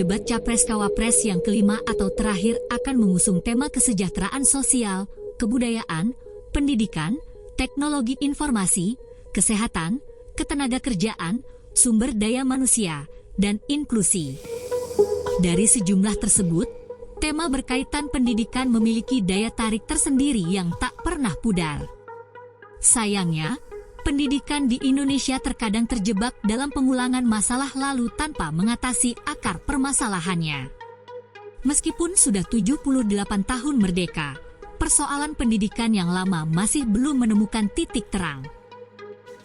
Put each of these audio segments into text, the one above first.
Debat Capres-Cawapres yang kelima atau terakhir akan mengusung tema kesejahteraan sosial, kebudayaan, pendidikan, teknologi informasi, kesehatan, ketenagakerjaan, sumber daya manusia, dan inklusi. Dari sejumlah tersebut, tema berkaitan pendidikan memiliki daya tarik tersendiri yang tak pernah pudar. Sayangnya, pendidikan di Indonesia terkadang terjebak dalam pengulangan masalah lalu tanpa mengatasi akar permasalahannya. Meskipun sudah 78 tahun merdeka, persoalan pendidikan yang lama masih belum menemukan titik terang.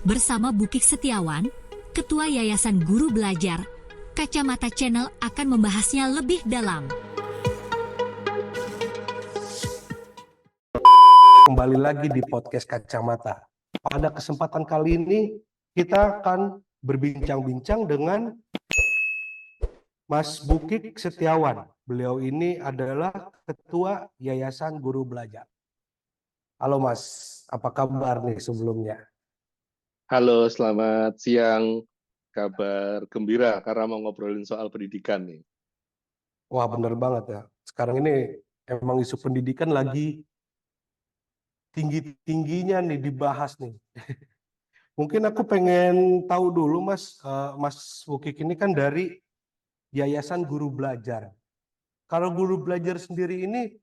Bersama Bukik Setiawan, Ketua Yayasan Guru Belajar, Kacamata Channel akan membahasnya lebih dalam. Kembali lagi di podcast Kacamata. Pada kesempatan kali ini kita akan berbincang-bincang dengan Mas Bukik Setiawan. Beliau ini adalah Ketua Yayasan Guru Belajar. Halo Mas, apa kabar nih sebelumnya? Halo, selamat siang. Kabar gembira karena mau ngobrolin soal pendidikan nih. Wah bener banget ya. Sekarang ini emang isu pendidikan lagi tinggi-tingginya nih dibahas nih. Mungkin aku pengen tahu dulu Mas, Mas Bukik ini kan dari Yayasan Guru Belajar. Kalau Guru Belajar sendiri ini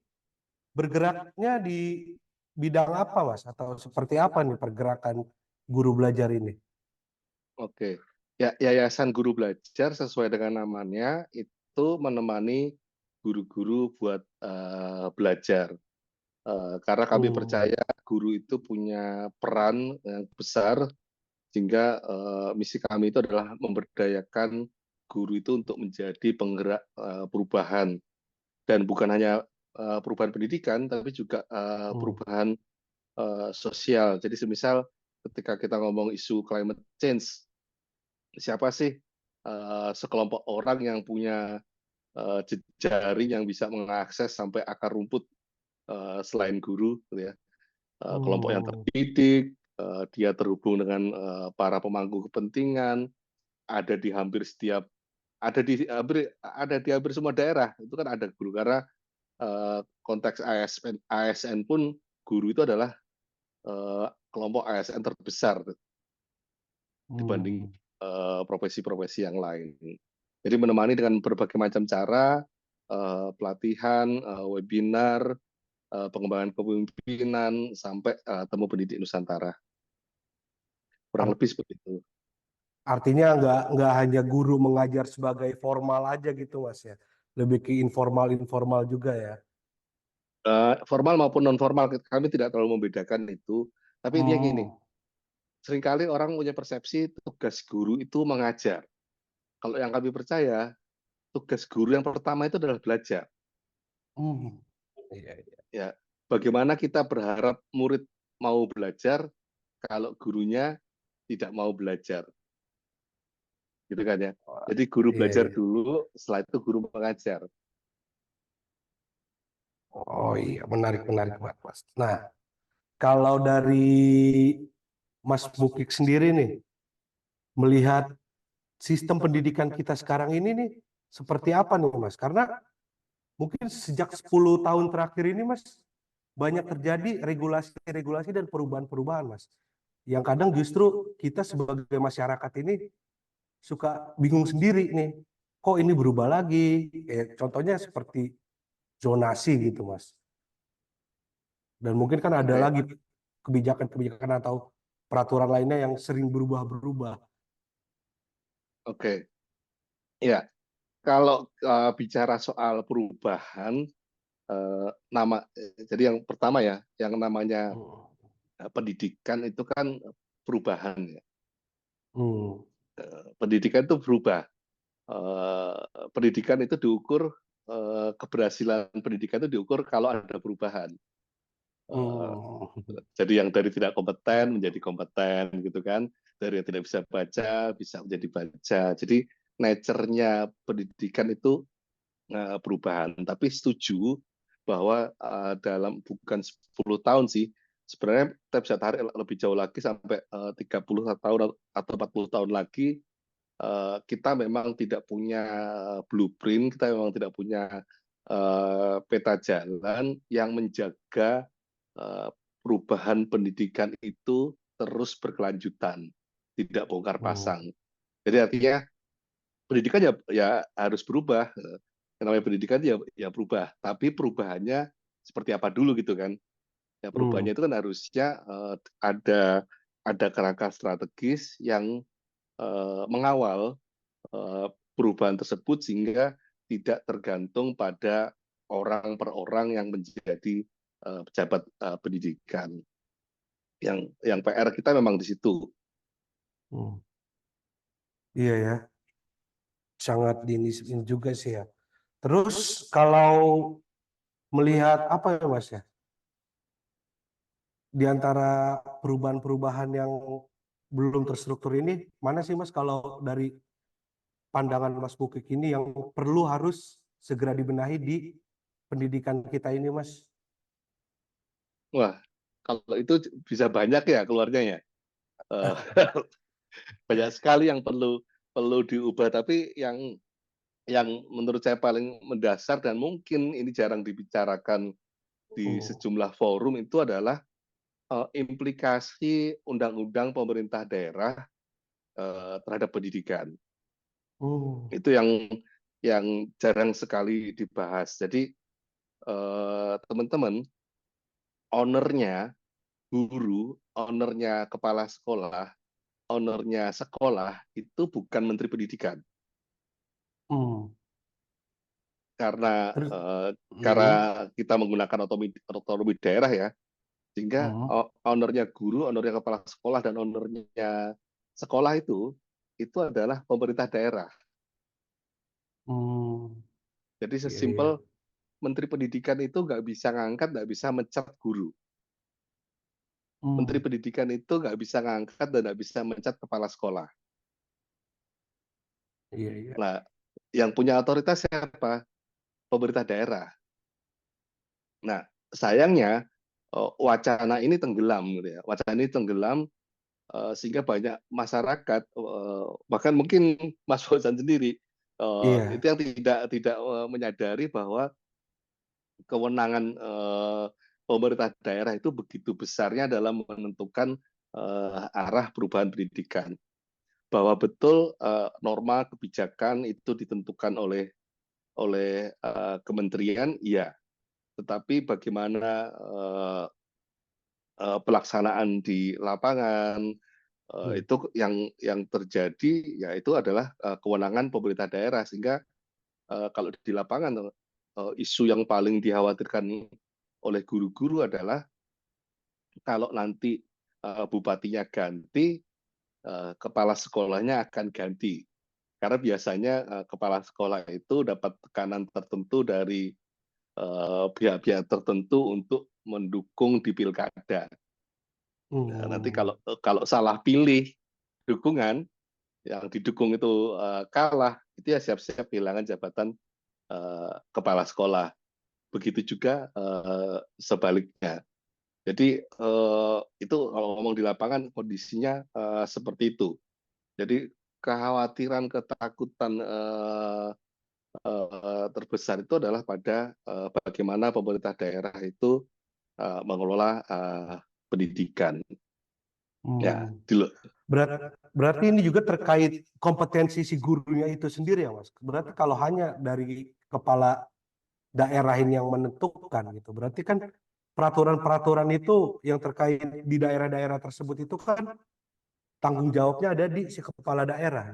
bergeraknya di bidang apa Mas? Atau seperti apa nih pergerakan Guru Belajar ini? Oke, ya Yayasan Guru Belajar sesuai dengan namanya itu menemani guru-guru buat belajar. Karena kami percaya guru itu punya peran yang besar, sehingga misi kami itu adalah memberdayakan guru itu untuk menjadi penggerak perubahan. Dan bukan hanya perubahan pendidikan, tapi juga perubahan sosial. Jadi semisal ketika kita ngomong isu climate change, siapa sih sekelompok orang yang punya jejaring yang bisa mengakses sampai akar rumput selain guru, gitu ya. Kelompok yang terdidik, dia terhubung dengan para pemangku kepentingan, ada di hampir setiap, ada di hampir semua daerah. Itu kan ada guru, karena konteks ASN pun guru itu adalah kelompok ASN terbesar dibanding profesi-profesi yang lain. Jadi menemani dengan berbagai macam cara, pelatihan, webinar, pengembangan kepemimpinan, sampai temu pendidik Nusantara. Kurang lebih seperti itu. Artinya nggak hanya guru mengajar sebagai formal aja gitu Mas ya, lebih ke informal juga ya. Formal maupun non formal kami tidak terlalu membedakan itu, tapi intinya gini, seringkali orang punya persepsi tugas guru itu mengajar. Kalau yang kami percaya, tugas guru yang pertama itu adalah belajar. Iya. Ya, bagaimana kita berharap murid mau belajar kalau gurunya tidak mau belajar, gitu kan ya. Jadi guru belajar dulu, setelah itu guru mengajar. Oh iya, menarik banget Mas. Nah, kalau dari Mas Bukik sendiri nih, melihat sistem pendidikan kita sekarang ini nih, seperti apa nih Mas? Karena mungkin sejak 10 tahun terakhir ini Mas, banyak terjadi regulasi-regulasi dan perubahan-perubahan Mas. Yang kadang justru kita sebagai masyarakat ini suka bingung sendiri nih, kok ini berubah lagi? Contohnya seperti zonasi gitu Mas. Dan mungkin kan ada lagi kebijakan-kebijakan atau peraturan lainnya yang sering berubah-berubah. Oke, ya. Kalau bicara soal perubahan, jadi yang pertama ya, yang namanya pendidikan itu kan perubahan ya. Pendidikan itu berubah. Pendidikan itu diukur, keberhasilan pendidikan itu diukur kalau ada perubahan. Jadi yang dari tidak kompeten menjadi kompeten, gitu kan. Dari yang tidak bisa baca bisa menjadi baca. Jadi nature-nya pendidikan itu perubahan. Tapi setuju bahwa dalam bukan 10 tahun sih, sebenarnya kita bisa tarik lebih jauh lagi sampai 30 tahun atau 40 tahun lagi, kita memang tidak punya blueprint, kita memang tidak punya peta jalan yang menjaga eh, perubahan pendidikan itu terus berkelanjutan, tidak bongkar Hmm. pasang. Jadi artinya pendidikan ya harus berubah. Yang namanya pendidikan ya berubah, tapi perubahannya seperti apa dulu gitu kan? Ya Hmm. perubahannya itu kan harusnya ada kerangka strategis yang mengawal perubahan tersebut sehingga tidak tergantung pada orang per orang yang menjadi pejabat pendidikan. Yang PR kita memang di situ. Hmm. Iya ya, sangat ini juga sih ya. Terus kalau melihat apa ya Mas ya, di antara perubahan-perubahan yang belum terstruktur ini, mana sih Mas kalau dari pandangan Mas Bukik ini yang perlu harus segera dibenahi di pendidikan kita ini Mas? Wah, kalau itu bisa banyak ya keluarnya ya. Eh, banyak sekali yang perlu diubah. Tapi yang menurut saya paling mendasar dan mungkin ini jarang dibicarakan di Hmm. sejumlah forum itu adalah implikasi undang-undang pemerintah daerah terhadap pendidikan. Hmm. Itu yang jarang sekali dibahas. Jadi teman-teman, ownernya guru, ownernya kepala sekolah, ownernya sekolah itu bukan Menteri Pendidikan. Hmm. Karena Terus, karena hmm. kita menggunakan otonomi daerah ya, sehingga Hmm. ownernya guru, ownernya kepala sekolah, dan ownernya sekolah itu adalah pemerintah daerah. Hmm. Jadi Iya, iya. sesimpel Menteri Pendidikan itu nggak bisa ngangkat, nggak bisa mencat guru. Menteri Hmm. Pendidikan itu nggak bisa ngangkat dan nggak bisa mencat kepala sekolah. Iya, iya. Nah, yang punya otoritas siapa? Pemerintah daerah. Nah, sayangnya wacana ini tenggelam, gitu ya. Wacana ini tenggelam sehingga banyak masyarakat, bahkan mungkin Mas Fauzan sendiri, itu Iya. yang tidak menyadari bahwa kewenangan pemerintah daerah itu begitu besarnya dalam menentukan arah perubahan pendidikan. Bahwa betul norma kebijakan itu ditentukan oleh kementerian, iya. Tetapi bagaimana pelaksanaan di lapangan Hmm. itu yang terjadi, ya itu adalah kewenangan pemerintah daerah. Sehingga kalau di lapangan isu yang paling dikhawatirkan oleh guru-guru adalah kalau nanti bupatinya ganti, kepala sekolahnya akan ganti. Karena biasanya kepala sekolah itu dapat tekanan tertentu dari pihak-pihak tertentu untuk mendukung di pilkada. Nah, nanti Hmm. kalau salah pilih dukungan, yang didukung itu kalah, itu ya siap-siap kehilangan jabatan kepala sekolah. Begitu juga sebaliknya. Jadi itu kalau ngomong di lapangan kondisinya seperti itu. Jadi kekhawatiran, ketakutan terbesar itu adalah pada bagaimana pemerintah daerah itu mengelola pendidikan. Ya, Hmm. dulu. Berarti ini juga terkait kompetensi si gurunya itu sendiri ya, Mas. Berarti kalau hanya dari kepala daerah ini yang menentukan gitu, berarti kan peraturan-peraturan itu yang terkait di daerah-daerah tersebut itu kan tanggung jawabnya ada di si kepala daerah.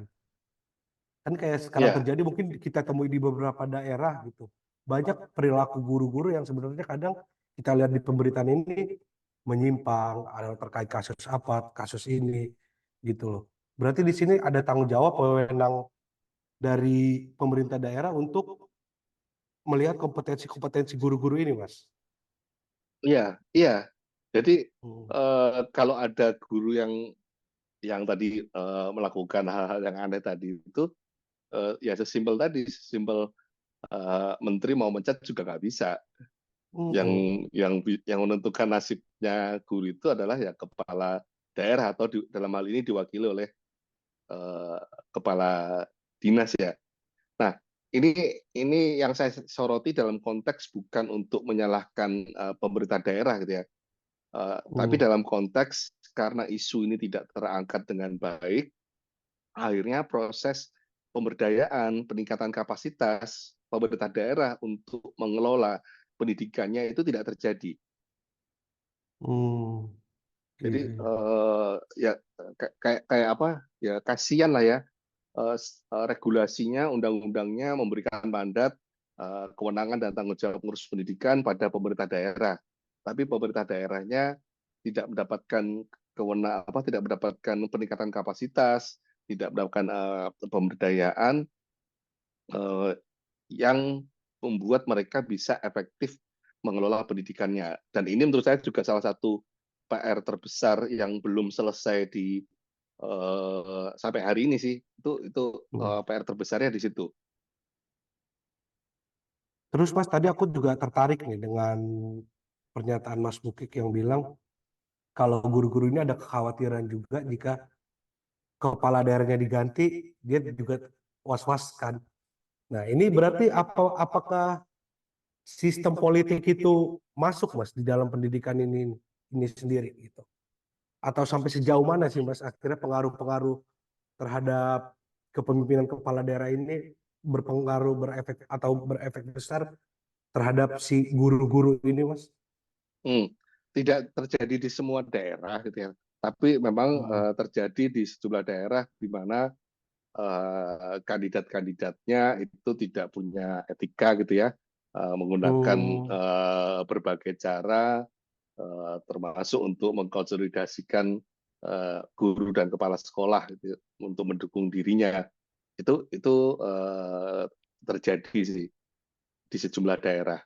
Kan kayak sekarang Ya, terjadi mungkin kita temui di beberapa daerah gitu. Banyak perilaku guru-guru yang sebenarnya kadang kita lihat di pemberitaan ini menyimpang, ada terkait kasus apa, kasus ini gitu loh. Berarti di sini ada tanggung jawab wewenang dari pemerintah daerah untuk melihat kompetensi-kompetensi guru-guru ini, Mas. iya, iya. Jadi Hmm. kalau ada guru yang tadi melakukan hal-hal yang aneh tadi itu, ya sesimpel tadi, sesimpel menteri mau mencat juga nggak bisa. Yang Hmm. yang menentukan nasibnya guru itu adalah ya kepala daerah, atau dalam hal ini diwakili oleh kepala dinas ya. Nah, ini yang saya soroti dalam konteks bukan untuk menyalahkan pemerintah daerah gitu ya. Tapi dalam konteks karena isu ini tidak terangkat dengan baik, akhirnya proses pemberdayaan, peningkatan kapasitas pemerintah daerah untuk mengelola pendidikannya itu tidak terjadi. Hmm. Jadi Iya. ya kayak apa ya, kasihan lah ya, regulasinya, undang-undangnya memberikan mandat, kewenangan dan tanggung jawab ngurus pendidikan pada pemerintah daerah. Tapi pemerintah daerahnya tidak mendapatkan tidak mendapatkan peningkatan kapasitas, tidak mendapatkan pemberdayaan yang membuat mereka bisa efektif mengelola pendidikannya. Dan ini menurut saya juga salah satu PR terbesar yang belum selesai sampai hari ini sih. Itu PR terbesarnya di situ. Terus Mas, tadi aku juga tertarik nih dengan pernyataan Mas Mukik yang bilang kalau guru-guru ini ada kekhawatiran juga jika kepala daerahnya diganti, dia juga was-was kan. Nah, ini berarti apakah sistem politik itu masuk Mas di dalam pendidikan ini sendiri gitu? Atau sampai sejauh mana sih Mas akhirnya pengaruh-pengaruh terhadap kepemimpinan kepala daerah ini berefek besar terhadap si guru-guru ini Mas? Tidak terjadi di semua daerah gitu ya. Tapi memang terjadi di sejumlah daerah di mana kandidat-kandidatnya itu tidak punya etika gitu ya, menggunakan berbagai cara, termasuk untuk mengkonsolidasikan guru dan kepala sekolah gitu, untuk mendukung dirinya. Itu terjadi sih di sejumlah daerah.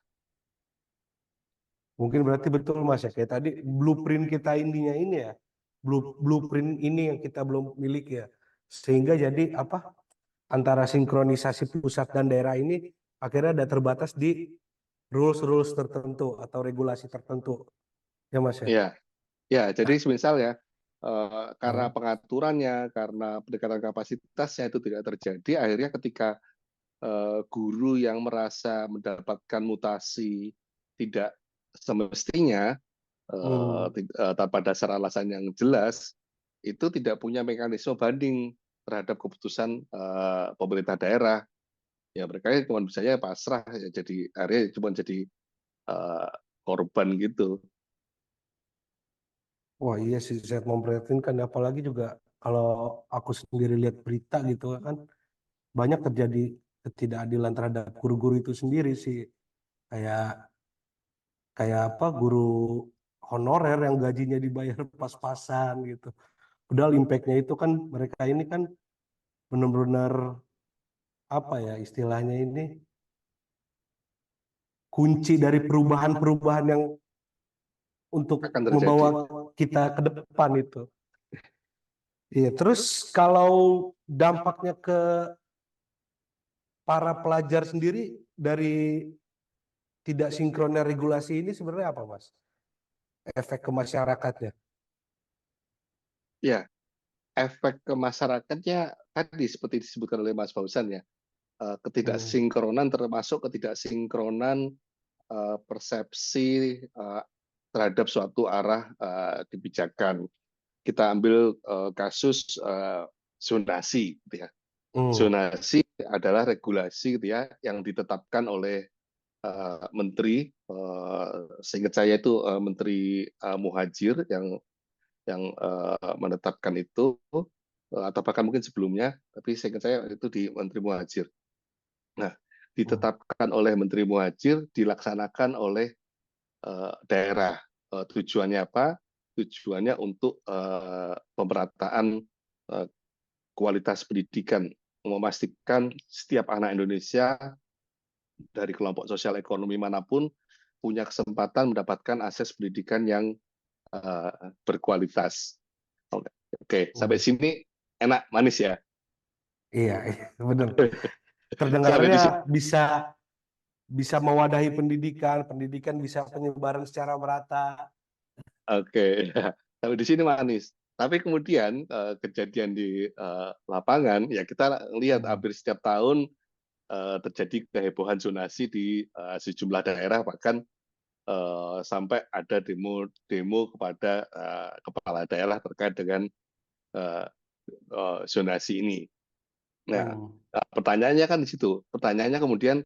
Mungkin berarti betul Mas ya, kayak tadi blueprint kita intinya ini ya, blueprint ini yang kita belum miliki ya, sehingga jadi apa, antara sinkronisasi pusat dan daerah ini akhirnya ada terbatas di rules tertentu atau regulasi tertentu ya Mas ya. Ya, ya. Jadi misal ya, karena Ah, pengaturannya, karena pendekatan kapasitasnya itu tidak terjadi, akhirnya ketika guru yang merasa mendapatkan mutasi tidak semestinya, tanpa dasar alasan yang jelas, itu tidak punya mekanisme banding terhadap keputusan pemerintah daerah. Ya mereka cuma bisanya pasrah ya, jadi akhirnya cuma jadi korban gitu. Wah iya sih, saya memprihatinkan, apalagi juga kalau aku sendiri lihat berita gitu kan, banyak terjadi ketidakadilan terhadap guru-guru itu sendiri sih, kayak kayak apa, guru honorer yang gajinya dibayar pas-pasan gitu. Padahal impactnya itu kan mereka ini kan benar-benar apa ya istilahnya ini, kunci dari perubahan-perubahan yang untuk Akan membawa terjadi. kita ke depan itu. Iya, terus kalau dampaknya ke para pelajar sendiri dari tidak sinkronnya regulasi ini sebenarnya apa, Mas? Efek ke masyarakatnya. Ya, efek ke masyarakatnya tadi seperti disebutkan oleh Mas Fauzan ya, Hmm. ketidaksinkronan, termasuk ketidaksinkronan persepsi terhadap suatu arah kebijakan. Kita ambil kasus zonasi, gitu ya. Hmm. Zonasi adalah regulasi, gitu ya, yang ditetapkan oleh menteri, seingat saya itu Menteri Muhajir yang menetapkan itu, atau bahkan mungkin sebelumnya, tapi seingat saya itu di Menteri Muhajir. Nah, Hmm. ditetapkan oleh Menteri Muhajir, dilaksanakan oleh daerah. Tujuannya apa? Tujuannya untuk pemerataan kualitas pendidikan, memastikan setiap anak Indonesia dari kelompok sosial ekonomi manapun punya kesempatan mendapatkan akses pendidikan yang berkualitas. Oke, sampai Hmm. sini enak, manis ya. Iya, iya, benar. Sampai Terdengarnya di sini. bisa bisa mewadahi pendidikan, pendidikan bisa penyebaran secara merata. Oke, sampai di sini manis. Tapi kemudian kejadian di lapangan, ya kita lihat hampir setiap tahun terjadi kehebohan zonasi di sejumlah daerah, bahkan sampai ada demo kepada kepala daerah terkait dengan eh, zonasi ini. Nah, pertanyaannya kan di situ. Pertanyaannya kemudian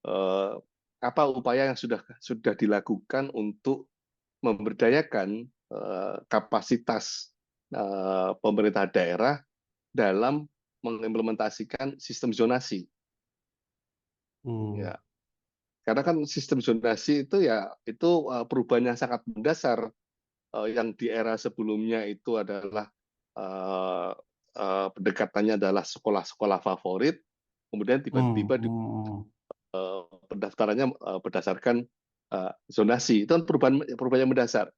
eh, apa upaya yang sudah dilakukan untuk memberdayakan kapasitas pemerintah daerah dalam mengimplementasikan sistem zonasi. Ya, karena kan sistem zonasi itu ya itu perubahan yang sangat mendasar. Yang di era sebelumnya itu adalah pendekatannya adalah sekolah-sekolah favorit, kemudian tiba-tiba pendaftarannya berdasarkan zonasi. Itu kan perubahan yang mendasar.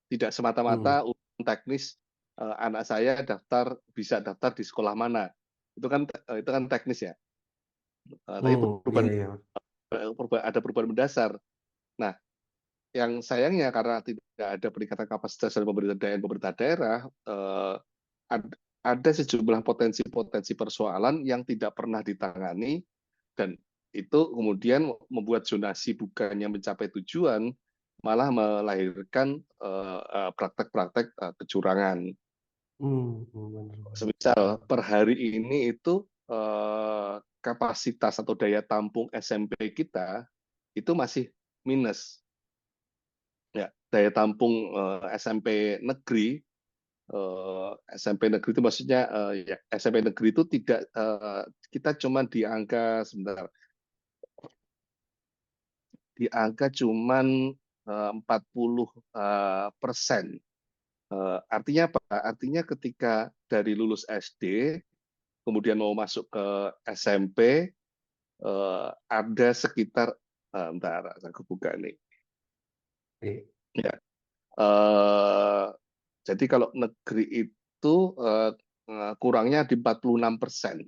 Tidak semata-mata urusan teknis anak saya bisa daftar di sekolah mana. Itu kan teknis ya. Tapi ada perubahan mendasar. Nah, yang sayangnya karena tidak ada peningkatan kapasitas dari pemerintah daerah, ada sejumlah potensi-potensi persoalan yang tidak pernah ditangani, dan itu kemudian membuat zonasi bukannya mencapai tujuan, malah melahirkan praktek-praktek kecurangan. Semisal per hari ini itu kapasitas atau daya tampung SMP kita itu masih minus. Ya, daya tampung SMP negeri itu maksudnya ya, SMP negeri itu tidak kita cuma di angka cuman 40%. Artinya apa? Artinya ketika dari lulus SD kemudian mau masuk ke SMP ada sekitar bentar, aku buka nih. Ya. Jadi kalau negeri itu kurangnya di 46%.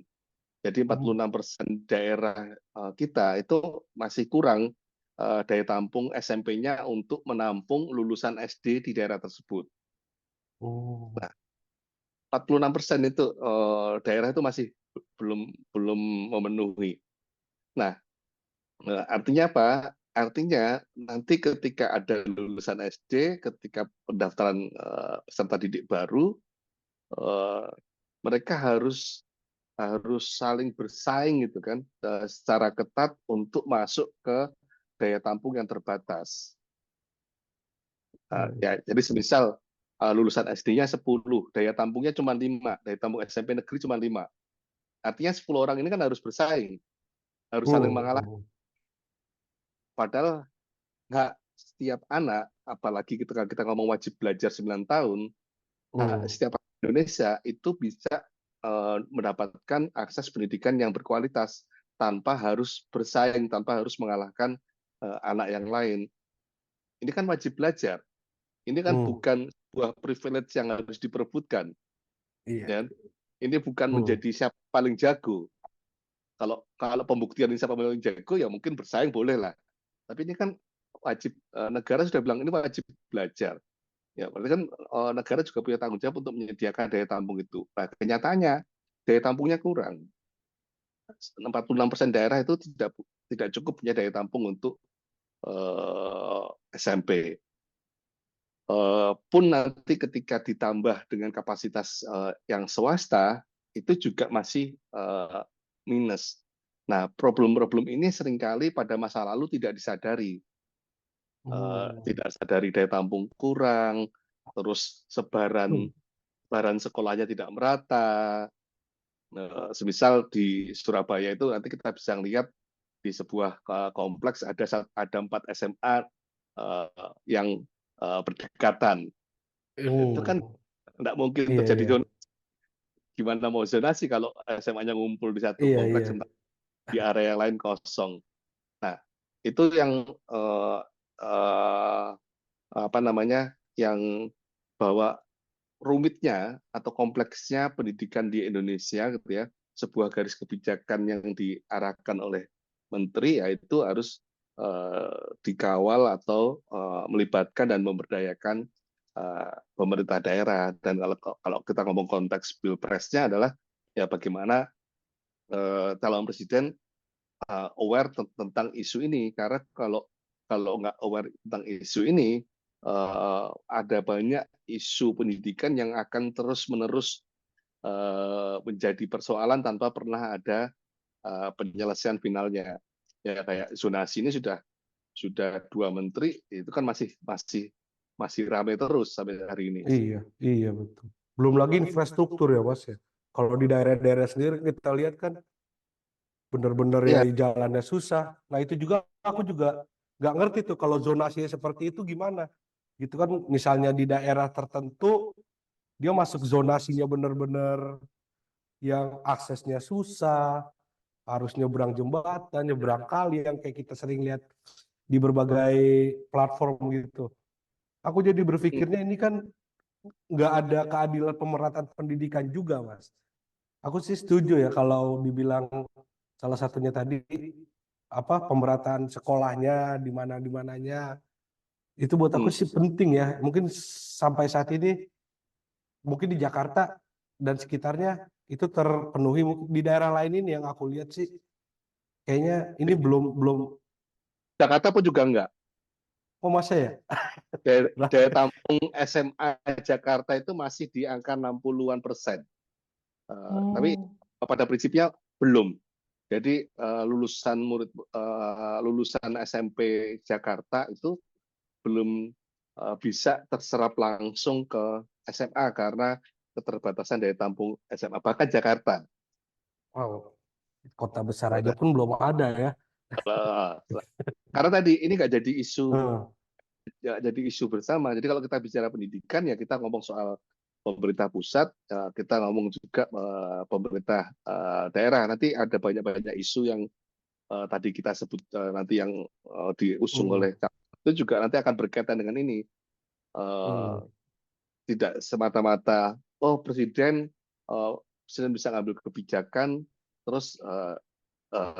Jadi 46% daerah kita itu masih kurang daya tampung SMP-nya untuk menampung lulusan SD di daerah tersebut. Nah, 46% itu daerah itu masih belum memenuhi. Nah, artinya apa? Artinya nanti ketika ada lulusan SD, ketika pendaftaran peserta didik baru, mereka harus saling bersaing gitu kan, secara ketat untuk masuk ke daya tampung yang terbatas. Ya, jadi semisal lulusan SD-nya 10, daya tampungnya cuma 5, daya tampung SMP negeri cuma 5. Artinya 10 orang ini kan harus bersaing, harus saling mengalah. Padahal nggak setiap anak, apalagi ketika kita ngomong wajib belajar 9 tahun, setiap anak Indonesia itu bisa mendapatkan akses pendidikan yang berkualitas tanpa harus bersaing, tanpa harus mengalahkan anak yang lain. Ini kan wajib belajar. Ini kan bukan sebuah privilege yang harus diperebutkan. Ya. Ini bukan menjadi siapa paling jago. Kalau pembuktian ini siapa paling jago, ya mungkin bersaing boleh lah. Tapi ini kan wajib, negara sudah bilang ini wajib belajar. Ya, berarti kan negara juga punya tanggung jawab untuk menyediakan daya tampung itu. Nah, kenyataannya daya tampungnya kurang. 46% daerah itu tidak cukup punya daya tampung untuk SMP. Pun nanti ketika ditambah dengan kapasitas yang swasta, itu juga masih minus. Nah, problem-problem ini seringkali pada masa lalu tidak disadari. Tidak sadari daya tampung kurang, terus sebaran sekolahnya tidak merata. Semisal di Surabaya itu nanti kita bisa lihat di sebuah kompleks ada 4 SMA yang berdekatan. Itu kan tidak mungkin terjadi zonasi. Gimana mau zonasi kalau SMA-nya ngumpul di satu kompleks, di area yang lain kosong. Nah, itu yang yang bahwa rumitnya atau kompleksnya pendidikan di Indonesia gitu ya, sebuah garis kebijakan yang diarahkan oleh menteri, yaitu harus dikawal atau melibatkan dan memberdayakan pemerintah daerah. Dan kalau kita ngomong konteks pilpresnya adalah ya bagaimana calon presiden aware tentang isu ini, karena kalau nggak aware tentang isu ini, ada banyak isu pendidikan yang akan terus-menerus menjadi persoalan tanpa pernah ada penyelesaian finalnya. Ya kayak zonasi ini sudah 2 menteri, itu kan masih ramai terus sampai hari ini. Iya, iya betul. Belum lagi infrastruktur ya Mas ya. Kalau di daerah-daerah sendiri kita lihat kan benar-benar ya Iya, jalannya susah. Nah itu juga aku juga nggak ngerti tuh kalau zonasinya seperti itu gimana. Gitu kan misalnya di daerah tertentu dia masuk zonasinya benar-benar yang aksesnya susah, harus nyebrang jembatan, nyebrang kali yang kayak kita sering lihat di berbagai platform gitu. Aku jadi berpikirnya ini kan nggak ada keadilan pemerataan pendidikan juga, Mas. Aku sih setuju ya kalau dibilang salah satunya tadi apa pemerataan sekolahnya di mananya itu buat aku hmm. sih penting ya. Mungkin sampai saat ini mungkin di Jakarta dan sekitarnya itu terpenuhi. Mungkin di daerah lain ini yang aku lihat sih kayaknya ini belum belum. Jakarta pun juga enggak. Oh masa ya? Daya tampung SMA Jakarta itu masih di angka 60-an%. Tapi Hmm. pada prinsipnya belum. Jadi lulusan SMP Jakarta itu belum bisa terserap langsung ke SMA karena keterbatasan daya tampung SMA. Bahkan Jakarta. Wow, kota besar aja pun belum ada ya. Eh, Karena tadi ini nggak jadi Hmm. isu bersama. Jadi kalau kita bicara pendidikan ya kita ngomong soal pemerintah pusat, kita ngomong juga pemerintah daerah. Nanti ada banyak isu yang tadi kita sebut nanti yang diusung Hmm. oleh itu juga nanti akan berkaitan dengan ini. Hmm. Tidak semata-mata presiden bisa ngambil kebijakan terus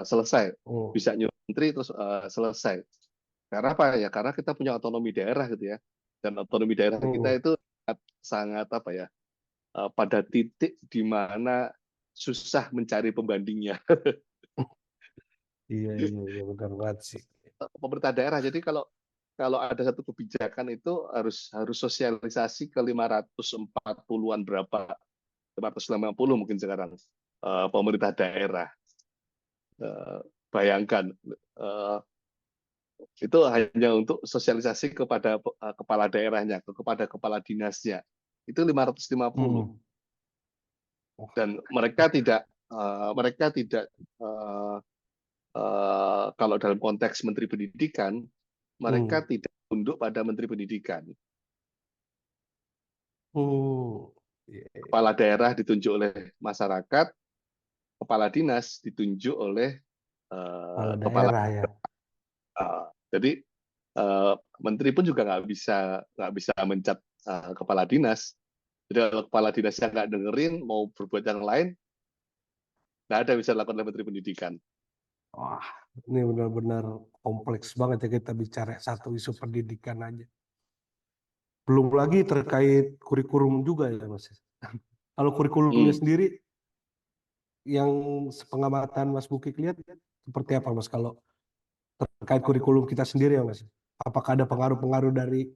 selesai, Hmm. bisa nyuruh menteri terus selesai. Karena apa ya? Karena kita punya otonomi daerah gitu ya. Dan otonomi daerah kita Hmm. itu sangat apa ya? Pada titik di mana susah mencari pembandingnya. Iya, iya, iya benar banget sih. Pemerintah daerah. Jadi kalau ada satu kebijakan itu harus sosialisasi ke 540-an berapa, 550 mungkin sekarang pemerintah daerah. Bayangkan itu hanya untuk sosialisasi kepada kepala daerahnya, kepada kepala dinasnya. Itu 550. Hmm. Dan mereka tidak kalau dalam konteks Menteri Pendidikan, mereka Hmm. tidak tunduk pada Menteri Pendidikan. Hmm. Iya, iya. Kepala daerah ditunjuk oleh masyarakat, kepala dinas ditunjuk oleh Kepala kepala. daerah ya. Jadi menteri pun juga nggak bisa mencat kepala dinas. Jadi kalau kepala dinasnya nggak dengerin mau berbuat yang lain, nggak ada yang bisa dilakukan oleh Menteri Pendidikan. Wah, ini benar-benar kompleks banget ya kita bicara satu isu pendidikan aja. Belum lagi terkait kurikulum juga ya Mas. Kalau kurikulumnya Hmm. sendiri yang sepengamatan Mas Bukik lihat seperti apa Mas kalau terkait kurikulum kita sendiri ya Mas? Apakah ada pengaruh-pengaruh dari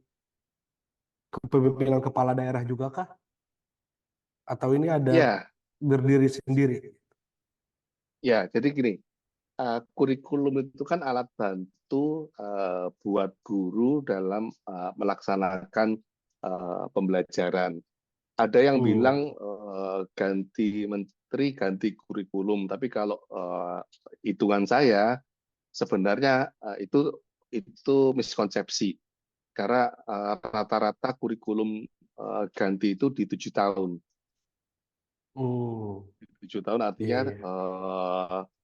kepemimpinan kepala daerah juga kah? Atau ini ada Ya, berdiri sendiri? ya. Jadi gini, kurikulum itu kan alat bantu buat guru dalam melaksanakan pembelajaran. Ada yang Hmm. bilang ganti menteri, ganti kurikulum. Tapi kalau hitungan saya sebenarnya itu miskonsepsi. Karena rata-rata kurikulum ganti itu di 7 tahun. Hmm. 7 tahun Iya, artinya iya.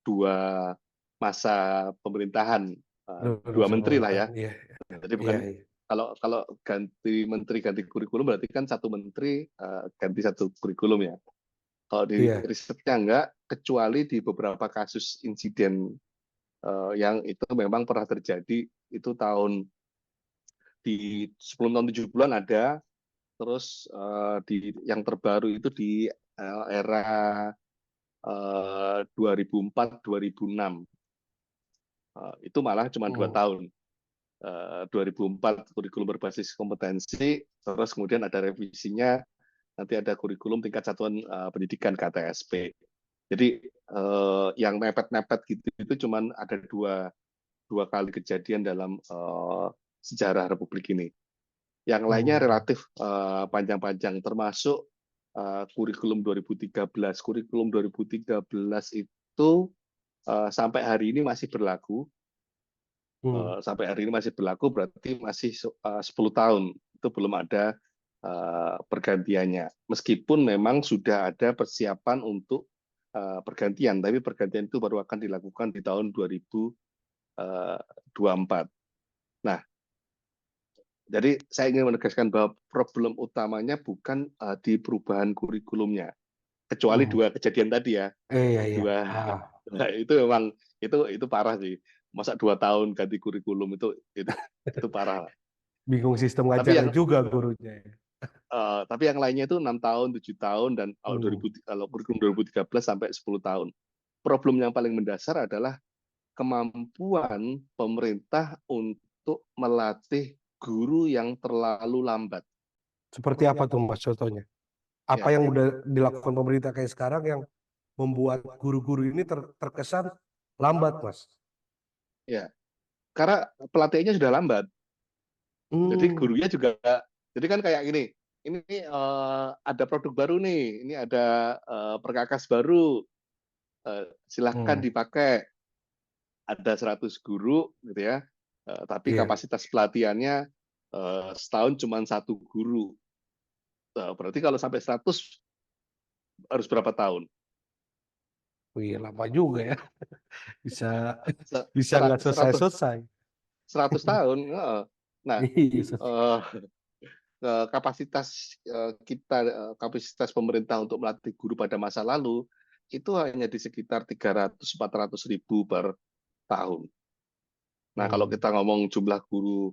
2 masa pemerintahan, Dua 2 masa menteri lah ya. pemerintahan. Iya, Jadi iya, bukan iya. kalau ganti menteri ganti kurikulum berarti kan satu menteri ganti satu kurikulum ya. Kalau di Iya. risetnya enggak, kecuali di beberapa kasus insiden yang itu memang pernah terjadi itu sebelum tahun 70-an ada, terus di yang terbaru itu di era 2004-2006. Itu malah cuma 2 tahun. 2004 kurikulum berbasis kompetensi, terus kemudian ada revisinya, nanti ada kurikulum tingkat satuan pendidikan KTSP. Jadi yang mepet-mepet gitu itu cuma ada dua kali kejadian dalam sejarah Republik ini. Yang lainnya relatif panjang-panjang, termasuk kurikulum 2013. Kurikulum 2013 itu sampai hari ini masih berlaku. Sampai hari ini masih berlaku, berarti masih 10 tahun. Itu belum ada pergantiannya. Meskipun memang sudah ada persiapan untuk pergantian, tapi pergantian itu baru akan dilakukan di tahun 2024. Nah, jadi saya ingin menegaskan bahwa problem utamanya bukan di perubahan kurikulumnya, kecuali dua kejadian tadi ya. Iya. Nah, itu memang itu parah sih. Masa 2 tahun ganti kurikulum itu parah. Bingung sistem Tapi ngajarnya yang juga gurunya. tapi yang lainnya itu 6 tahun, 7 tahun, dan kalau kurikulum 2013 sampai 10 tahun. Problem yang paling mendasar adalah kemampuan pemerintah untuk melatih guru yang terlalu lambat. Seperti apa tuh Mas contohnya? Apa Ya, yang udah dilakukan pemerintah kayak sekarang yang membuat guru-guru ini terkesan lambat, Mas? ya. Karena pelatihannya sudah lambat. Jadi gurunya juga, jadi kan kayak gini, ini ada produk baru nih, ini ada perkakas baru, silahkan dipakai. Ada 100 guru gitu ya, tapi Iya. kapasitas pelatihannya setahun cuma 1 guru. Berarti kalau sampai 100 harus berapa tahun? Wih, lama juga ya. Bisa bisa nggak 100 selesai-selesai. 100 tahun. Nah, Iya. kapasitas pemerintah untuk melatih guru pada masa lalu itu hanya di sekitar 300-400 ribu per tahun. Nah, kalau kita ngomong jumlah guru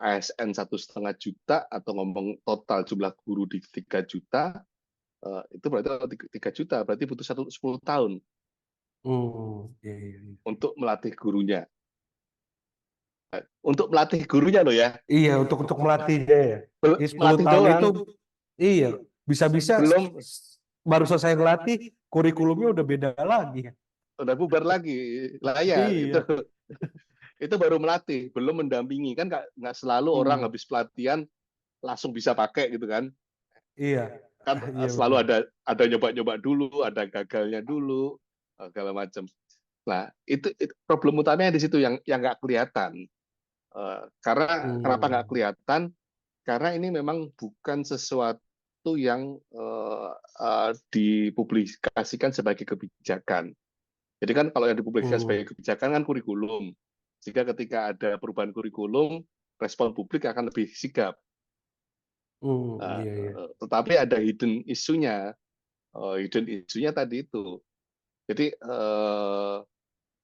ASN 1,5 juta atau ngomong total jumlah guru di 3 juta, itu berarti 3 juta, berarti butuh 10 tahun Iya. untuk melatih gurunya. Untuk melatih gurunya loh ya, Iya, untuk melatihnya ya. Ini 10 melatih tahun doang, itu iya, bisa-bisa belum baru selesai ngelatih, kurikulumnya udah beda lagi. udah bubar lagi. Lah ya, Iya. itu baru melatih, belum mendampingi. Kan nggak selalu orang habis pelatihan langsung bisa pakai gitu kan. Iya. Kan Iya selalu benar. ada nyoba-nyoba dulu, ada gagalnya dulu, segala macam. Nah, itu problem utamanya di situ yang nggak kelihatan. Karena kenapa nggak kelihatan? Karena ini memang bukan sesuatu yang dipublikasikan sebagai kebijakan. Jadi kan kalau yang dipublikasikan sebagai kebijakan kan kurikulum. Jika ketika ada perubahan kurikulum, respon publik akan lebih sigap. Iya. Tetapi ada hidden isunya. Hidden isunya tadi itu. Jadi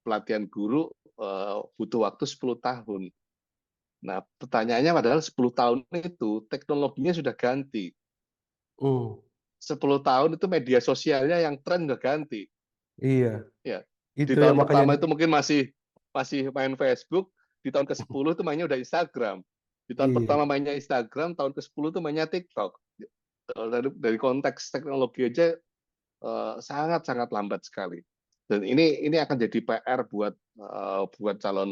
pelatihan guru butuh waktu 10 tahun. Nah, pertanyaannya padahal 10 tahun itu teknologinya sudah ganti. 10 tahun itu media sosialnya yang tren udah ganti. Iya. Ya. Di Itu yang tahun makanya pertama itu mungkin masih main Facebook, di tahun ke-10 itu mainnya udah Instagram. Di tahun iya. pertama mainnya Instagram, tahun ke-10 itu mainnya TikTok. Dari konteks teknologi aja sangat-sangat lambat sekali. Dan ini akan jadi PR buat calon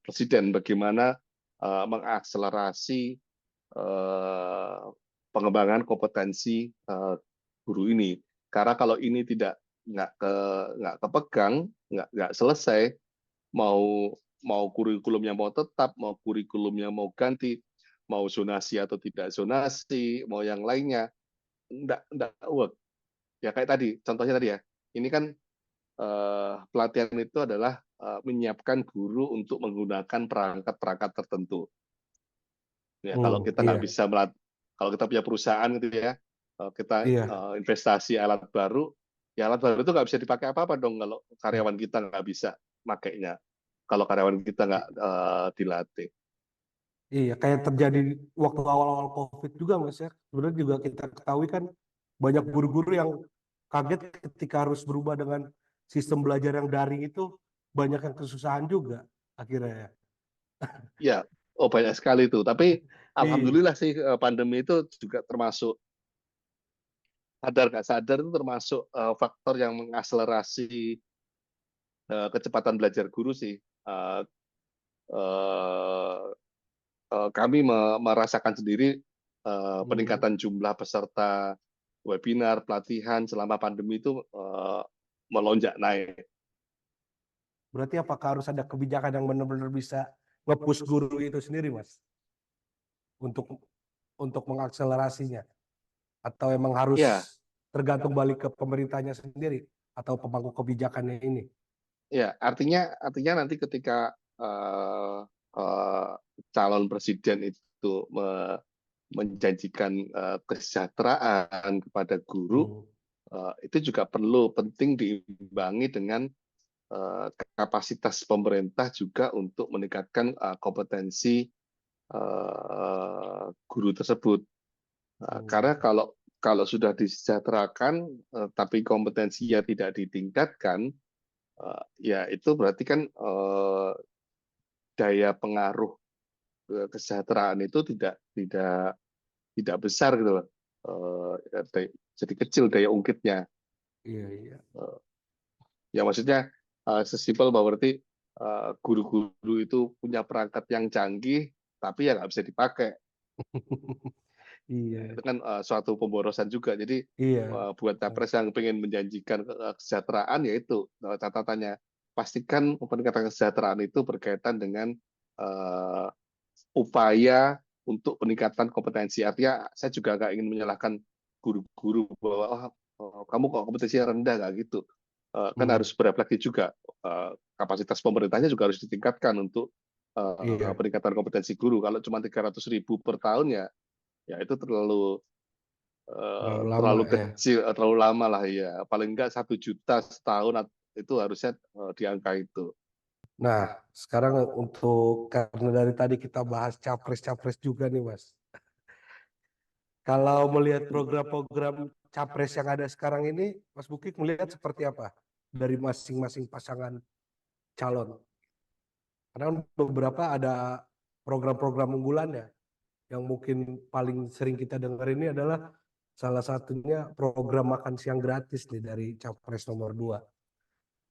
presiden, bagaimana mengakselerasi pengembangan kompetensi guru ini. Karena kalau ini nggak kepegang, nggak selesai, mau kurikulumnya mau tetap, mau kurikulumnya mau ganti, mau zonasi atau tidak zonasi, mau yang lainnya, nggak work. Ya kayak tadi, contohnya tadi ya, ini kan pelatihan itu adalah menyiapkan guru untuk menggunakan perangkat-perangkat tertentu. Ya, kalau kita nggak Iya. bisa kalau kita punya perusahaan gitu ya, kita Iya. investasi alat baru, ya alat baru itu nggak bisa dipakai apa-apa dong kalau karyawan kita nggak bisa makainya. Kalau karyawan kita nggak dilatih. Iya, kayak terjadi waktu awal-awal COVID juga, Mas ya. Sebenarnya juga kita ketahui kan banyak guru-guru yang kaget ketika harus berubah dengan sistem belajar yang daring itu, banyak yang kesusahan juga akhirnya ya. Ya, oh banyak sekali itu. Tapi Iya. alhamdulillah sih pandemi itu juga termasuk sadar nggak sadar itu termasuk faktor yang mengakselerasi kecepatan belajar guru sih. Eh, eh, Kami merasakan sendiri Hmm. peningkatan jumlah peserta webinar, pelatihan selama pandemi itu melonjak naik. Berarti apakah harus ada kebijakan yang benar-benar bisa nge-push guru itu sendiri, Mas, untuk mengakselerasinya? Atau emang Ya, harus tergantung balik ke pemerintahnya sendiri atau pemangku kebijakannya ini? ya, artinya nanti ketika uh, uh, calon presiden itu menjanjikan kesejahteraan kepada guru, Hmm. itu juga perlu penting diimbangi dengan kapasitas pemerintah juga untuk meningkatkan kompetensi guru tersebut. Karena Hmm. kalau sudah disejahterakan tapi kompetensinya tidak ditingkatkan, ya itu berarti kan daya pengaruh kesejahteraan itu tidak besar gitu loh. Jadi kecil daya ungkitnya. Iya, iya. Ya maksudnya sesimpel bahwa berarti guru-guru itu punya perangkat yang canggih, tapi ya nggak bisa dipakai. Ya, Iya, itu kan suatu pemborosan juga. Jadi iya. buat capres yang ingin menjanjikan kesejahteraan, yaitu catatannya pastikan peningkatan kesejahteraan itu berkaitan dengan uh, upaya untuk peningkatan kompetensi. Artinya saya juga nggak ingin menyalahkan guru-guru bahwa kamu kok kompetensinya rendah, nggak gitu. Kan Hmm. harus berefleksi juga. Kapasitas pemerintahnya juga harus ditingkatkan untuk Iya, peningkatan kompetensi guru. Kalau cuma 300.000 per tahun ya itu terlalu lama terlalu ya. kecil, terlalu lama lah ya. Paling enggak 1 juta setahun itu harusnya di angka itu. Nah, sekarang untuk karena dari tadi kita bahas capres-capres juga nih, Mas. Kalau melihat program-program capres yang ada sekarang ini, Mas Bukik melihat seperti apa dari masing-masing pasangan calon? Karena beberapa ada program-program unggulannya yang mungkin paling sering kita dengar ini adalah salah satunya program makan siang gratis nih dari capres nomor 2.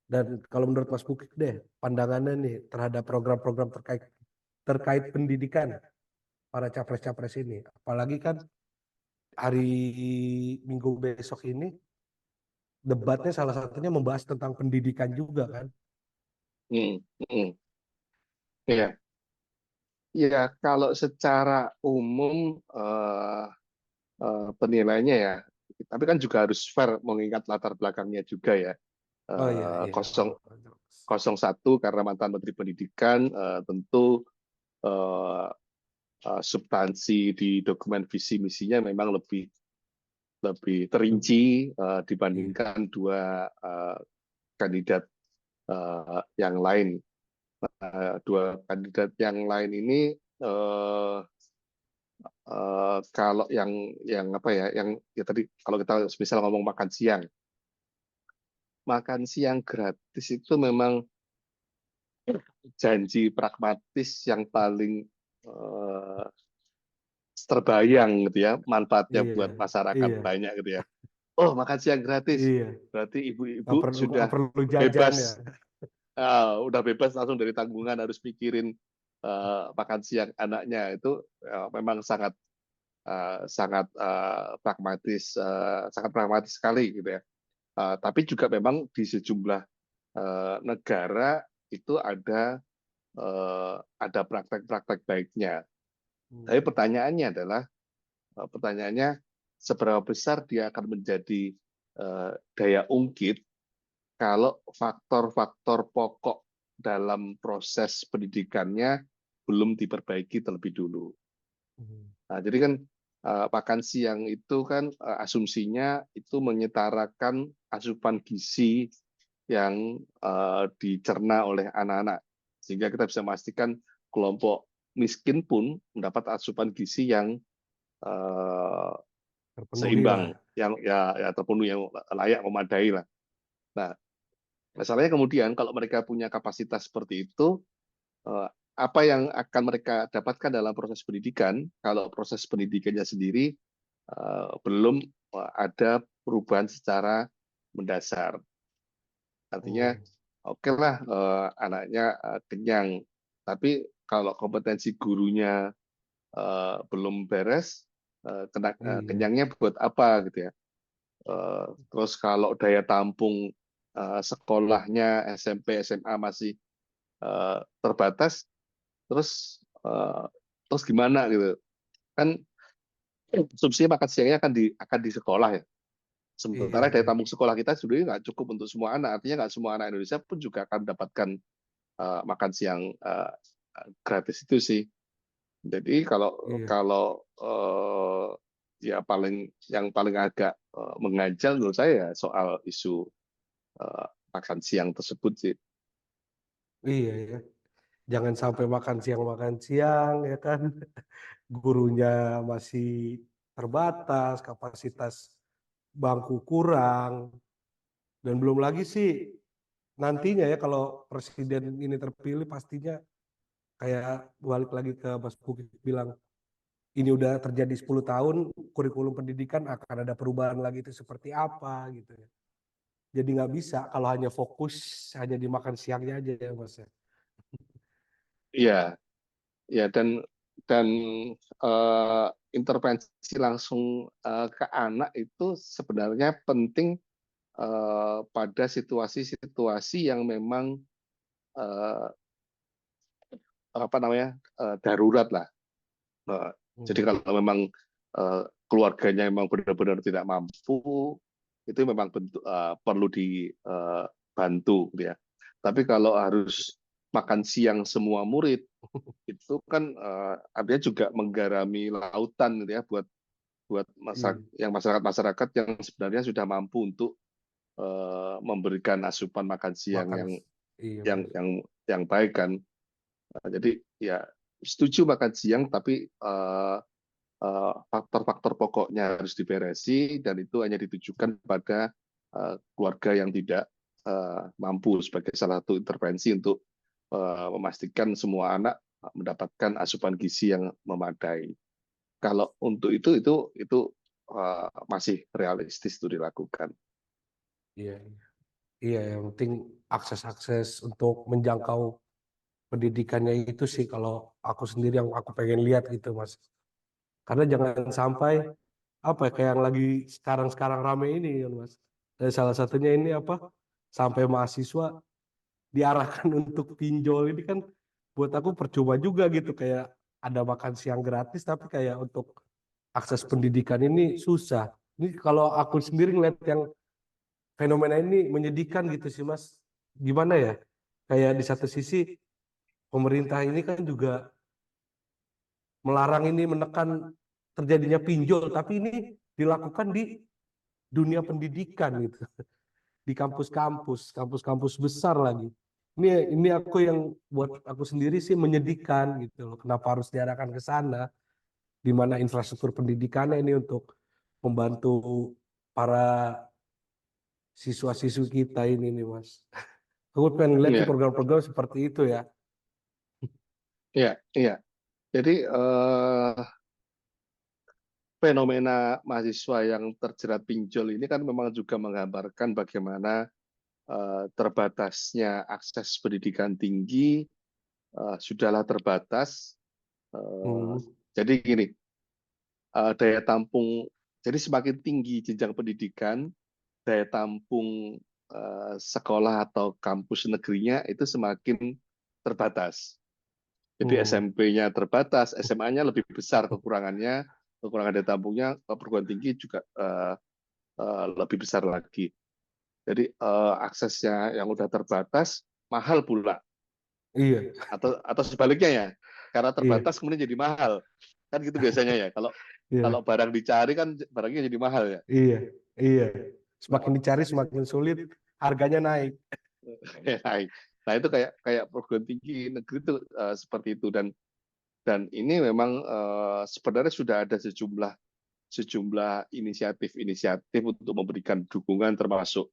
Dan kalau menurut Mas Bukik deh, pandangannya nih terhadap program-program terkait terkait pendidikan para capres-capres ini. Apalagi kan hari Minggu besok ini debatnya salah satunya membahas tentang pendidikan juga kan. Hmm, hmm. Ya, ya kalau secara umum penilaiannya ya, tapi kan juga harus fair mengingat latar belakangnya juga ya. Oh iya, iya. 01 karena mantan Menteri Pendidikan, tentu eh, substansi di dokumen visi misinya memang lebih lebih terinci Iya. dibandingkan dua kandidat yang lain. Dua kandidat yang lain ini eh, kalau yang apa ya, yang ya tadi kalau kita misal ngomong makan siang gratis itu memang janji pragmatis yang paling eh, terbayang gitu ya, manfaatnya Iya. buat masyarakat Iya. banyak gitu ya. Oh, makan siang gratis, Iya. berarti Nggak ibu-ibu perlu nggak sudah perlu jajan ya. bebas. Udah bebas langsung dari tanggungan harus pikirin makan siang anaknya itu memang sangat sangat sangat pragmatis sekali gitu ya. Tapi juga memang di sejumlah negara itu ada praktek-praktek baiknya. Tapi Hmm. pertanyaannya seberapa besar dia akan menjadi daya ungkit kalau faktor-faktor pokok dalam proses pendidikannya belum diperbaiki terlebih dulu. Hmm. Nah, jadi kan makan siang itu kan asumsinya itu menyetarakan asupan gizi yang dicerna oleh anak-anak, sehingga kita bisa memastikan kelompok miskin pun mendapat asupan gizi yang eh, Terpenuhi lah. seimbang, yang ya terpenuhi, yang layak, memadai lah. Nah, masalahnya kemudian kalau mereka punya kapasitas seperti itu, eh, apa yang akan mereka dapatkan dalam proses pendidikan kalau proses pendidikannya sendiri belum ada perubahan secara mendasar. Artinya, Hmm. oke lah anaknya kenyang, tapi kalau kompetensi gurunya belum beres, Iya. kenyangnya buat apa gitu ya. Terus kalau daya tampung sekolahnya SMP, SMA masih terbatas, terus terus gimana gitu kan, konsumsi makan siangnya akan di sekolah ya. Iya, Sementara daya iya. tampung sekolah kita sebenarnya nggak cukup untuk semua anak. Artinya nggak semua anak Indonesia pun juga akan mendapatkan makan siang gratis itu sih. Jadi kalau Iya. kalau ya yang paling agak mengganjal menurut saya ya soal isu makan siang tersebut sih. Iya, ya. Jangan sampai makan siang ya kan. Gurunya masih terbatas, kapasitas bangku kurang, dan belum lagi sih nantinya ya kalau presiden ini terpilih pastinya kayak balik lagi ke Mas Bukit bilang, ini udah terjadi 10 tahun, kurikulum pendidikan akan ada perubahan lagi itu seperti apa gitu ya. Jadi nggak bisa kalau hanya fokus hanya di makan siangnya aja ya Mas ya. Iya, ya, dan intervensi langsung ke anak itu sebenarnya penting pada situasi-situasi yang memang eh, apa namanya darurat lah. Eh, jadi Hmm. kalau memang keluarganya memang benar-benar tidak mampu, itu memang perlu dibantu, gitu ya. Tapi kalau harus makan siang semua murid, itu kan artinya juga menggarami lautan, gitu ya, buat buat Iya, masyarakat yang sebenarnya sudah mampu untuk memberikan asupan makan siang makan. yang Iya yang benar. yang yang baik kan. Jadi ya setuju makan siang, tapi faktor-faktor pokoknya harus diberesi, dan itu hanya ditujukan pada keluarga yang tidak mampu, sebagai salah satu intervensi untuk memastikan semua anak mendapatkan asupan gizi yang memadai. Kalau untuk itu masih realistis itu dilakukan. Iya, iya, yang penting akses-akses untuk menjangkau pendidikannya itu sih kalau aku sendiri yang aku pengen lihat gitu Mas. Karena jangan sampai apa ya, kayak yang lagi sekarang-sekarang rame ini kan Mas. Salah satunya ini apa? Sampai mahasiswa diarahkan untuk pinjol ini kan buat aku percuma juga gitu, kayak ada makan siang gratis tapi kayak untuk akses pendidikan ini susah. Ini kalau aku sendiri ngeliat yang fenomena ini menyedihkan gitu sih Mas. Gimana ya? Kayak di satu sisi pemerintah ini kan juga melarang ini, menekan terjadinya pinjol, tapi ini dilakukan di dunia pendidikan gitu, di kampus-kampus besar lagi. Ini aku yang buat aku sendiri sih menyedihkan gitu loh. Kenapa harus diarahkan ke sana? Di mana infrastruktur pendidikannya ini untuk membantu para siswa-siswi kita ini nih Mas. Aku pengen lihat Iya, program-program seperti itu ya. iya, iya. Jadi fenomena mahasiswa yang terjerat pinjol ini kan memang juga menggambarkan bagaimana terbatasnya akses pendidikan tinggi, sudahlah terbatas. Eh, Hmm. jadi gini, daya tampung, jadi semakin tinggi jenjang pendidikan, daya tampung sekolah atau kampus negerinya itu semakin terbatas. Jadi Hmm. SMP-nya terbatas, SMA-nya lebih besar kekurangannya, kekurangan daya tampungnya, perguruan tinggi juga lebih besar lagi. Jadi aksesnya yang udah terbatas mahal pula, Iya, atau sebaliknya ya, karena iya, terbatas kemudian jadi mahal, kan gitu biasanya ya. Kalau kalau iya, barang dicari kan barangnya jadi mahal ya. iya, iya. Semakin Nah, dicari semakin sulit, harganya naik. nah itu kayak kayak perguruan tinggi negeri itu seperti itu, Dan ini memang sebenarnya sudah ada sejumlah inisiatif untuk memberikan dukungan termasuk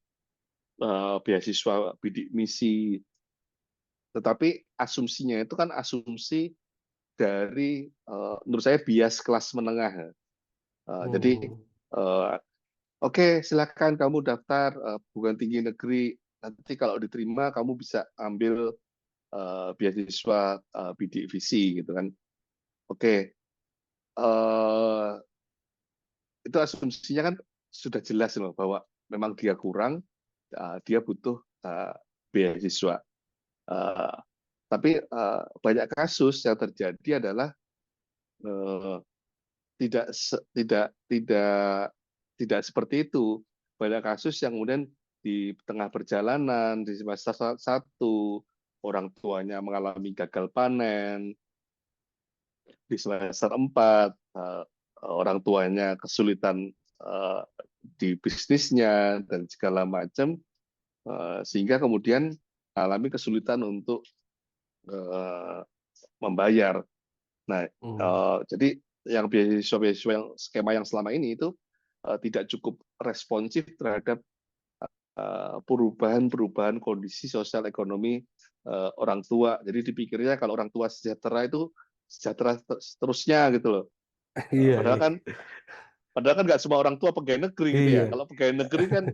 beasiswa bidik misi. Tetapi asumsinya itu kan asumsi dari menurut saya bias kelas menengah. Jadi oke, silakan kamu daftar perguruan tinggi negeri. Nanti kalau diterima kamu bisa ambil beasiswa bidik visi gitu kan. Oke, itu asumsinya kan sudah jelas loh bahwa memang dia kurang, dia butuh beasiswa. Tapi banyak kasus yang terjadi adalah tidak tidak seperti itu. Banyak kasus yang kemudian di tengah perjalanan di semester 1 orang tuanya mengalami gagal panen, di semester 4 orang tuanya kesulitan di bisnisnya dan segala macam, sehingga kemudian alami kesulitan untuk membayar. Nah, jadi yang beasiswa yang skema yang selama ini itu tidak cukup responsif terhadap perubahan kondisi sosial ekonomi orang tua. Jadi dipikirnya kalau orang tua sejahtera itu sejahtera seterusnya gitu loh. Iya, Padahal iya. kan nggak semua orang tua pegawai negeri gitu ya. Iya. Kalau pegawai negeri kan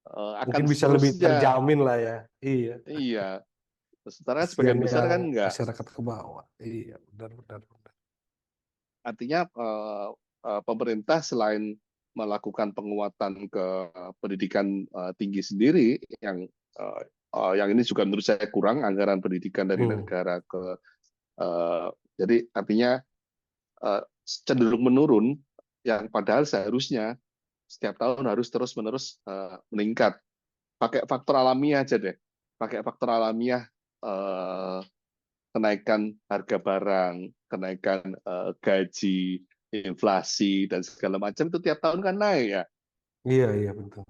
akan Mungkin bisa lebih seterusnya. terjamin lah ya. Iya. Iya. Sementara sebagian Kasihan besar yang kan nggak. masyarakat ke bawah. Iya, benar, benar, benar. Artinya pemerintah selain melakukan penguatan ke pendidikan tinggi sendiri yang ini juga menurut saya kurang anggaran pendidikan dari negara ke jadi artinya cenderung menurun yang padahal seharusnya setiap tahun harus terus-menerus meningkat. Pakai faktor alamiah aja deh. Pakai faktor alamiah kenaikan harga barang, kenaikan gaji, inflasi dan segala macam itu tiap tahun kan naik ya. Iya, iya, betul.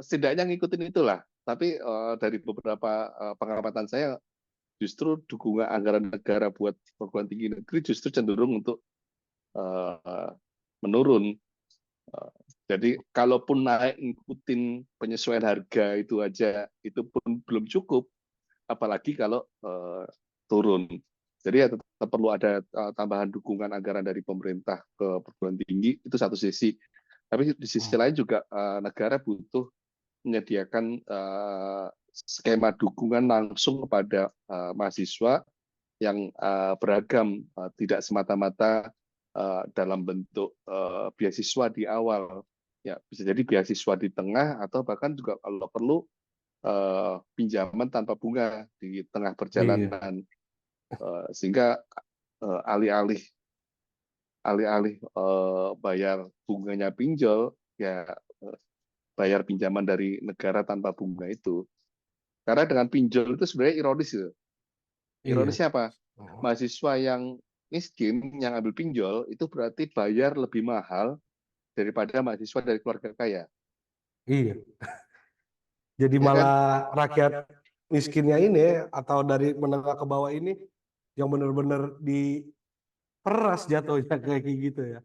Setidaknya ngikutin itulah. Tapi dari beberapa pengamatan saya justru dukungan anggaran negara buat perguruan tinggi negeri justru cenderung untuk menurun. Jadi kalaupun naik ngikutin penyesuaian harga itu aja itu pun belum cukup, apalagi kalau turun. Jadi ya tetap perlu ada tambahan dukungan anggaran dari pemerintah ke perguruan tinggi itu satu sisi. Tapi di sisi lain juga negara butuh menyediakan skema dukungan langsung kepada mahasiswa yang beragam, tidak semata-mata dalam bentuk beasiswa di awal. Ya, bisa jadi beasiswa di tengah atau bahkan juga kalau perlu pinjaman tanpa bunga di tengah perjalanan, sehingga alih-alih bayar bunganya pinjol, ya bayar pinjaman dari negara tanpa bunga itu. Karena dengan pinjol itu sebenarnya ironis itu. Iya. Ironisnya apa? Mahasiswa yang miskin yang ambil pinjol itu berarti bayar lebih mahal daripada mahasiswa dari keluarga kaya. Iya. Jadi Ya kan? malah rakyat miskinnya ini atau dari menengah ke bawah ini yang benar-benar diperas jatuhnya kayak gitu ya.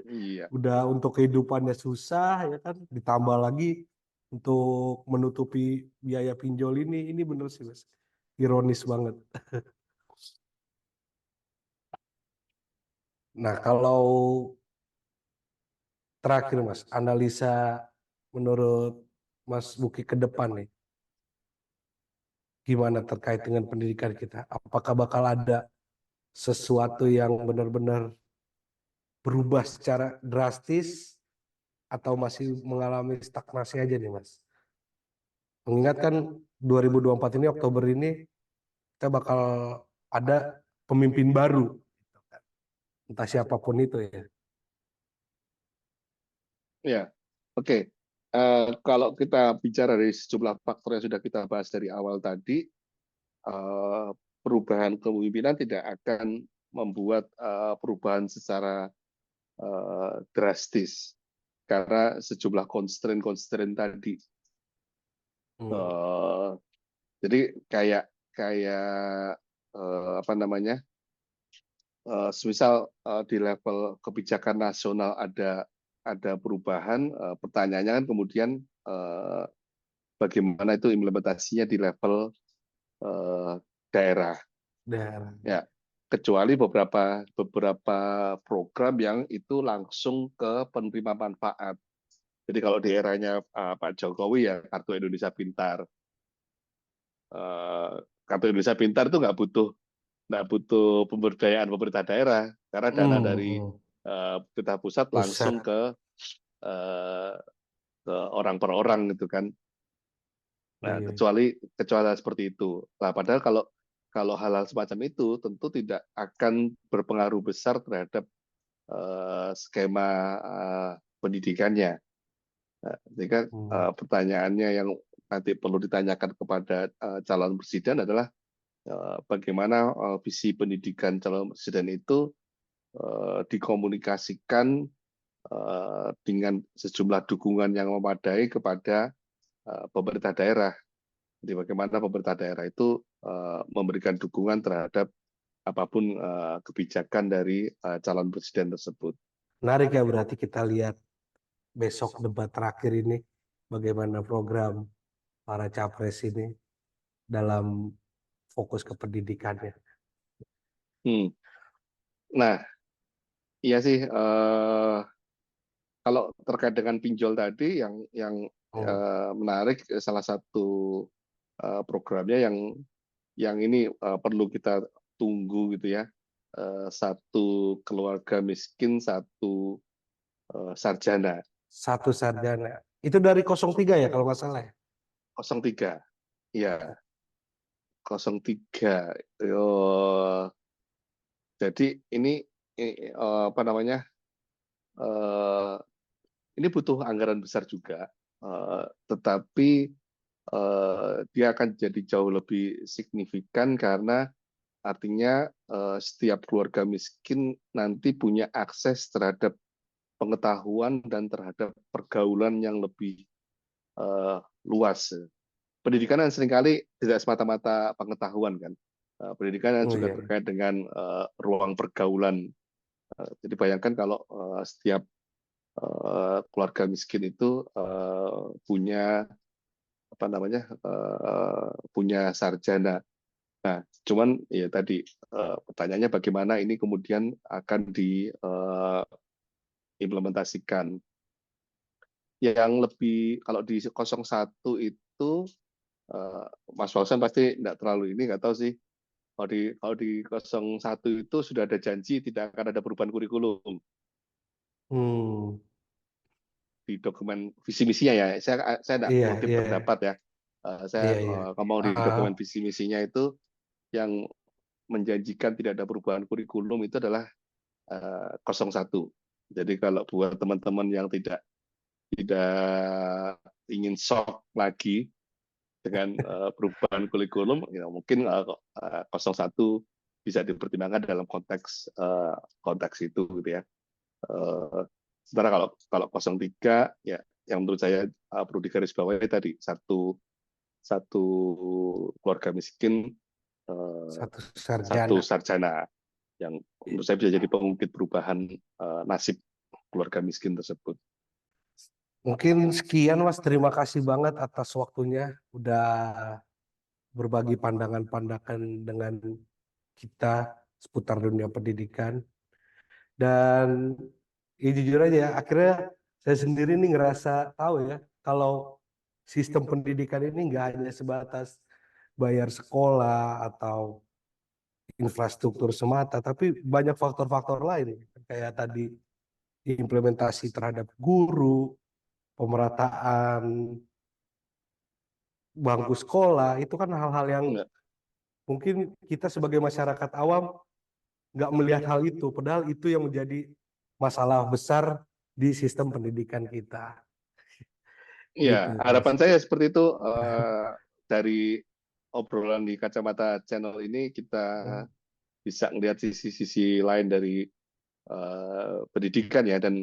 Iya. Udah untuk kehidupannya susah ya kan, ditambah lagi untuk menutupi biaya pinjol ini bener sih Mas. Ironis banget. Nah, kalau terakhir Mas, analisa menurut Mas Buki ke depan nih, gimana terkait dengan pendidikan kita? Apakah bakal ada sesuatu yang benar-benar berubah secara drastis atau masih mengalami stagnasi aja nih Mas? Mengingatkan 2024 ini Oktober ini kita bakal ada pemimpin baru, entah siapapun itu ya. Ya, oke. Kalau kita bicara dari sejumlah faktor yang sudah kita bahas dari awal tadi, perubahan kepemimpinan tidak akan membuat perubahan secara drastis karena sejumlah constraint tadi. Jadi kayak apa namanya, semisal di level kebijakan nasional ada perubahan, pertanyaannya kan kemudian bagaimana itu implementasinya di level daerah. daerah. Ya, kecuali beberapa program yang itu langsung ke penerima manfaat. Jadi kalau di eranya Pak Jokowi ya Kartu Indonesia Pintar. Kartu Indonesia Pintar itu nggak butuh pemberdayaan pemerintah daerah karena dana dari Hmm, pemerintah pusat pusat. langsung eh, ke orang per orang gitu kan. Nah, Iya. kecuali seperti itu. Nah, padahal kalau hal-hal semacam itu tentu tidak akan berpengaruh besar terhadap skema pendidikannya. Nah, jadi kan Hmm. pertanyaannya yang nanti perlu ditanyakan kepada calon presiden adalah bagaimana visi pendidikan calon presiden itu dikomunikasikan dengan sejumlah dukungan yang memadai kepada pemerintah daerah. Jadi bagaimana pemerintah daerah itu memberikan dukungan terhadap apapun kebijakan dari calon presiden tersebut. Menarik ya, berarti kita lihat besok debat terakhir ini bagaimana program para capres ini dalam fokus ke pendidikannya. Hmm. Nah, iya sih. Kalau terkait dengan pinjol tadi, yang Hmm. menarik salah satu programnya yang ini perlu kita tunggu gitu ya. Satu keluarga miskin, satu sarjana. Satu sarjana. Itu dari 03 ya kalau nggak salah ya? 03, ya 03. Jadi ini apa namanya? eh, ini butuh anggaran besar juga, tetapi dia akan jadi jauh lebih signifikan karena artinya setiap keluarga miskin nanti punya akses terhadap pengetahuan dan terhadap pergaulan yang lebih luas. Pendidikan kan seringkali tidak semata-mata pengetahuan kan. Pendidikan Oh, juga iya. terkait dengan ruang pergaulan. Jadi bayangkan kalau setiap keluarga miskin itu punya apa namanya punya sarjana. Nah, cuman ya tadi pertanyaannya bagaimana ini kemudian akan diimplementasikan. Yang lebih kalau di 01 itu Mas Fauzan pasti nggak terlalu ini nggak tahu sih. Kalau di 01 itu sudah ada janji tidak akan ada perubahan kurikulum Hmm. di dokumen visi misinya ya. Saya tidak Iya, ngutip iya, pendapat ya. Saya iya, iya. ngomong di Ah, dokumen visi misinya itu yang menjanjikan tidak ada perubahan kurikulum itu adalah 01. Jadi kalau buat teman-teman yang tidak ingin shock lagi dengan perubahan kurikulum, ya mungkin 01 bisa dipertimbangkan dalam konteks itu gitu ya. Sementara kalau 03 ya yang menurut saya perlu digarisbawahi tadi satu satu keluarga miskin, satu satu sarjana. sarjana yang menurut saya bisa jadi pengungkit perubahan nasib keluarga miskin tersebut. Mungkin sekian Mas, terima kasih banget atas waktunya. Udah berbagi pandangan-pandangan dengan kita seputar dunia pendidikan. Dan ya jujur aja ya, akhirnya saya sendiri nih ngerasa tahu ya, kalau sistem pendidikan ini nggak hanya sebatas bayar sekolah atau infrastruktur semata, tapi banyak faktor-faktor lain. Kayak tadi implementasi terhadap guru, pemerataan bangku sekolah, itu kan hal-hal yang Enggak. mungkin kita sebagai masyarakat awam nggak melihat hal itu, padahal itu yang menjadi masalah besar di sistem pendidikan kita. Gitu, Ya, Mas. harapan saya seperti itu dari obrolan di kacamata channel ini kita bisa melihat sisi-sisi lain dari pendidikan ya dan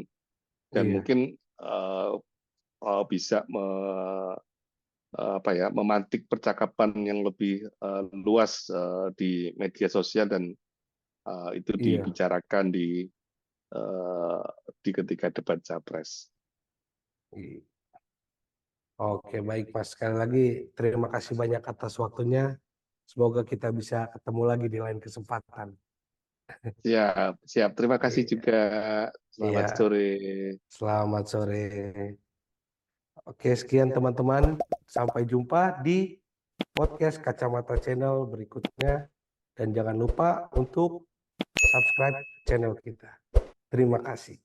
Iya, mungkin bisa memantik percakapan yang lebih luas di media sosial dan itu Iya. dibicarakan di ketika debat capres. Oke, baik Mas. Sekali lagi terima kasih banyak atas waktunya. Semoga kita bisa ketemu lagi di lain kesempatan. Siap, siap. Terima kasih Iya. juga. Selamat Iya. sore. Selamat sore. Oke, sekian teman-teman. Sampai jumpa di podcast Kacamata Channel berikutnya. Dan jangan lupa untuk subscribe channel kita. Terima kasih.